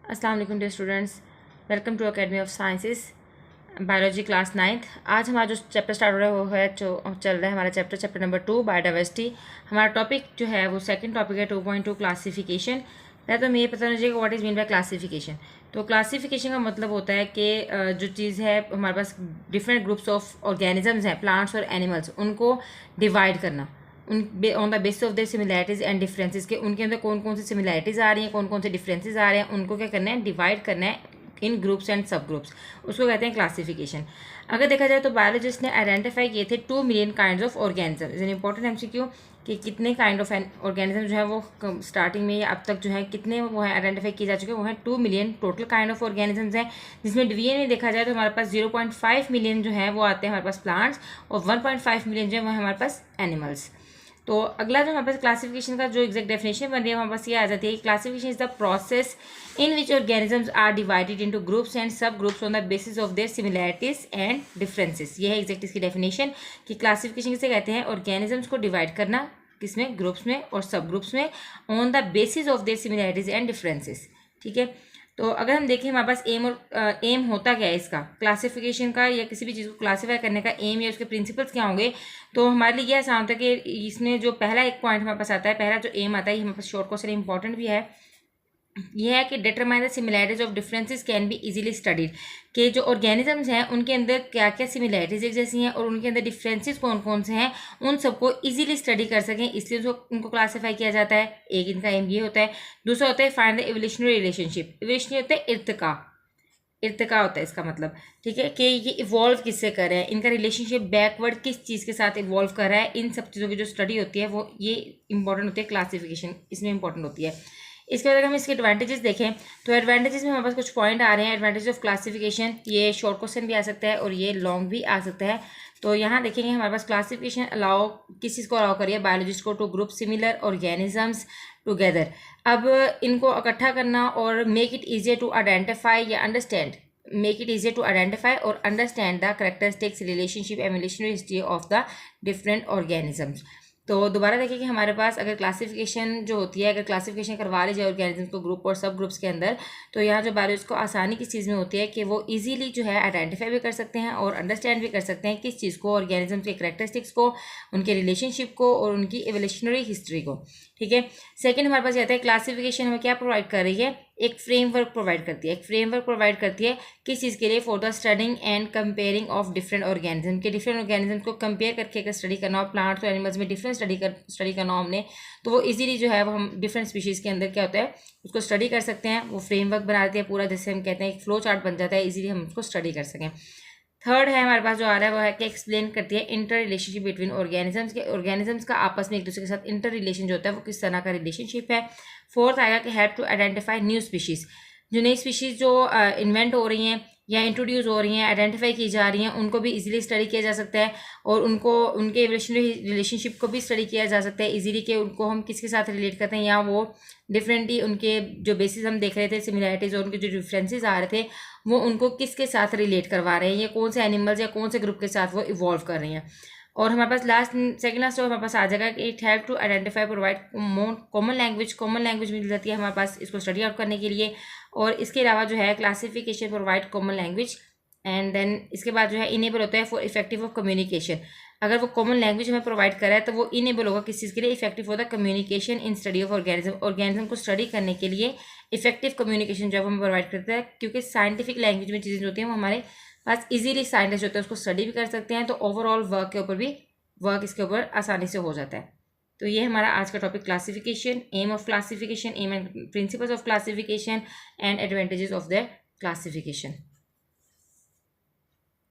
अस्सलाम वालेकुम dear students, welcome to academy of sciences biology class 9th। आज हमारा जो चैप्टर स्टार्ट हो रहा है वो है जो चल रहा है हमारा चैप्टर नंबर 2 बायोडाइवर्सिटी। हमारा टॉपिक जो है वो सेकंड टॉपिक है 2.2 क्लासिफिकेशन। पहले तो हमें ये पता होना चाहिए what is mean by classification. तो क्लासिफिकेशन का मतलब होता है कि जो चीज़ है हमारे पास डिफरेंट ग्रुप्स ऑफ ऑर्गेनिजम्स हैं, प्लांट्स और एनिमल्स, उनको डिवाइड करना on the basis of there similarities and differences के उनके अंदर कौन कौन सी सिमिलैरिटीज़ आ रही हैं, कौन कौन से डिफरेंसेस आ रहे हैं, उनको क्या करना है, डिवाइड करना है इन ग्रुप्स एंड सब ग्रुप्स। उसको कहते हैं क्लासिफिकेशन। अगर देखा जाए तो बायोलॉजिस्ट ने आइडेंटिफाई किए थे 2 million kinds of organism. Is an important MCQ कि कितने काइंड ऑफ ऑर्गेनिज्म जो है वो स्टार्टिंग में या अब तक जो है कितने वो है आइडेंटिफाई किए जा चुके हैं, वो है 2 million total kind of organisms हैं। जिसमें डिवीजन में देखा जाए तो हमारे पास 0.5 मिलियन जो है वो आते हैं हमारे पास प्लांट्स और 1.5 मिलियन जो है वो हमारे पास एनिमल्स। तो अगला जो हमारे पास क्लासिफिकेशन का जो एग्जैक्ट डेफिनेशन बन रही है हमारे पास ये आ जाती है कि classification is the process in which organisms are divided into groups and sub groups on the basis of their similarities and differences. ये है एग्जैक्ट इसकी डेफिनेशन कि क्लासिफिकेशन किसे कहते हैं, ऑर्गेनिजम्स को डिवाइड करना किसमें, ग्रुप्स में और सब ग्रुप्स में, on the basis of their similarities and differences. ठीक है। तो अगर हम देखें हमारे पास एम होता क्या है इसका क्लासिफिकेशन का या किसी भी चीज़ को क्लासीफाई करने का एम या उसके प्रिंसिपल्स क्या होंगे, तो हमारे लिए यह आसान होता है कि इसमें जो पहला एक पॉइंट हमारे पास आता है, पहला जो एम आता है ये हमारे पास शॉर्ट क्वेश्चन इंपॉर्टेंट भी है, यह है कि determine the similarities of differences can be easily studied. कि जो ऑर्गेनिजम्स हैं उनके अंदर क्या क्या सिमिलैरिटीज एक जैसी हैं और उनके अंदर डिफरेंसेस कौन कौन से हैं, उन सबको इजीली स्टडी कर सकें, इसलिए उनको क्लासीफाई किया जाता है। एक इनका एम ये होता है। दूसरा होता है find the evolutionary relationship. Evolutionary होता है इर्तिका होता है इसका मतलब। ठीक है कि ये इवॉल्व किससे कर रहे हैं, इनका रिलेशनशिप बैकवर्ड किस चीज़ के साथ इवॉल्व कर रहा है, इन सब चीज़ों की जो स्टडी होती है वो ये इंपॉर्टेंट होती है, क्लासिफिकेशन इसमें इंपॉर्टेंट होती है। इसके बाद अगर हम इसके एडवांटेजेस देखें तो एडवांटेजेस में हमारे पास कुछ पॉइंट आ रहे हैं। एडवांटेज ऑफ क्लासिफिकेशन, ये शॉर्ट क्वेश्चन भी आ सकता है और ये लॉन्ग भी आ सकता है। तो यहाँ देखेंगे हमारे पास क्लासिफिकेशन अलाउ किस चीज़ को अलाउ करिए, बायोलॉजिस्ट को to group similar organisms together. अब इनको इकट्ठा करना और make it easier to identify या understand, make it easier to identify or understand the characteristics, relationship, evolutionary history of the different organisms। तो दोबारा देखिए कि हमारे पास अगर क्लासिफिकेशन जो होती है, अगर क्लासिफिकेशन करवा ली जाए ऑर्गेनिज्म को ग्रुप और सब ग्रुप्स के अंदर, तो यहाँ जो बायोलॉजिस्ट को आसानी किस चीज़ में होती है कि वो इजीली जो है आइडेंटिफाई भी कर सकते हैं और अंडरस्टैंड भी कर सकते हैं किस चीज़ को, ऑर्गेनिज्म के कैरेक्टरिस्टिक्स को, उनके रिलेशनशिप को और उनकी एवोल्यूशनरी हिस्ट्री को। ठीक है। सेकेंड हमारे पास आता है क्लासिफिकेशन हमें क्या प्रोवाइड कर रही है, एक फ्रेमवर्क प्रोवाइड करती है। एक फ्रेमवर्क प्रोवाइड करती है किस चीज़ के लिए, for the studying and comparing of different organism, के डिफरेंट ऑर्गेनिज्म को कंपेयर करके अगर स्टडी करना हो, प्लांट्स और एनिमल्स में डिफरेंट स्टडी करना हो हमने, तो वो इजीली जो है वो हम डिफरेंट स्पीशीज़ के अंदर क्या होता है उसको स्टडी कर सकते हैं। वो फ्रेमवर्क बना देती है पूरा, जैसे हम कहते हैं एक फ्लो चार्ट बन जाता है, इजीली हम उसको स्टडी कर सकें। थर्ड है हमारे पास जो आ रहा है वो है कि एक्सप्लेन करती है इंटर रिलेशनशिप बिटवीन ऑर्गेनिजम्स, के ऑर्गेनिजम्स का आपस में एक दूसरे के साथ इंटर रिलेशन जो होता है वो किस तरह का रिलेशनशिप है। फोर्थ आएगा कि help to identify new species, जो नई स्पीशीज़ जो इन्वेंट हो रही हैं या इंट्रोड्यूस हो रही हैं, आइडेंटिफाई की जा रही हैं, उनको भी इजीली स्टडी किया जा सकता है और उनको उनके एवोल्यूशनरी रिलेशनशिप को भी स्टडी किया जा सकता है इजीली, कि उनको हम किसके साथ रिलेट करते हैं या वो डिफरेंटली उनके जो बेसिस हम देख रहे थे सिमिलैरिटीज़ और उनके जो डिफरेंसेस आ रहे थे वो उनको किसके साथ रिलेट करवा रहे हैं, या कौन से एनिमल्स या कौन से ग्रुप के साथ वो इवॉल्व कर रही हैं। और हमारे पास सेकंड लास्ट हमारे पास आ जाएगा कि it help to identify provide common language मिल जाती है हमारे पास इसको स्टडी आउट करने के लिए। और इसके अलावा जो है classification provide common language and then इसके बाद जो है इनेबल होता है फॉर इफेक्टिव ऑफ कम्युनिकेशन। अगर वो कॉमन लैंग्वेज हमें प्रोवाइड करा है तो वो इनेबल होगा किस चीज़ के लिए, effective for the communication in study of organism को स्टडी करने के लिए इफेक्टिव कम्युनिकेशन जो हमें प्रोवाइड करता है, क्योंकि साइंटिफिक लैंग्वेज में चीज़ें होती हैं वो हमारे पास इजीली साइंटिस्ट होते हैं उसको स्टडी भी कर सकते हैं, तो ओवरऑल वर्क इसके ऊपर आसानी से हो जाता है। तो ये हमारा आज का topic classification, aim of classification, aim and principles of classification and advantages of the classification.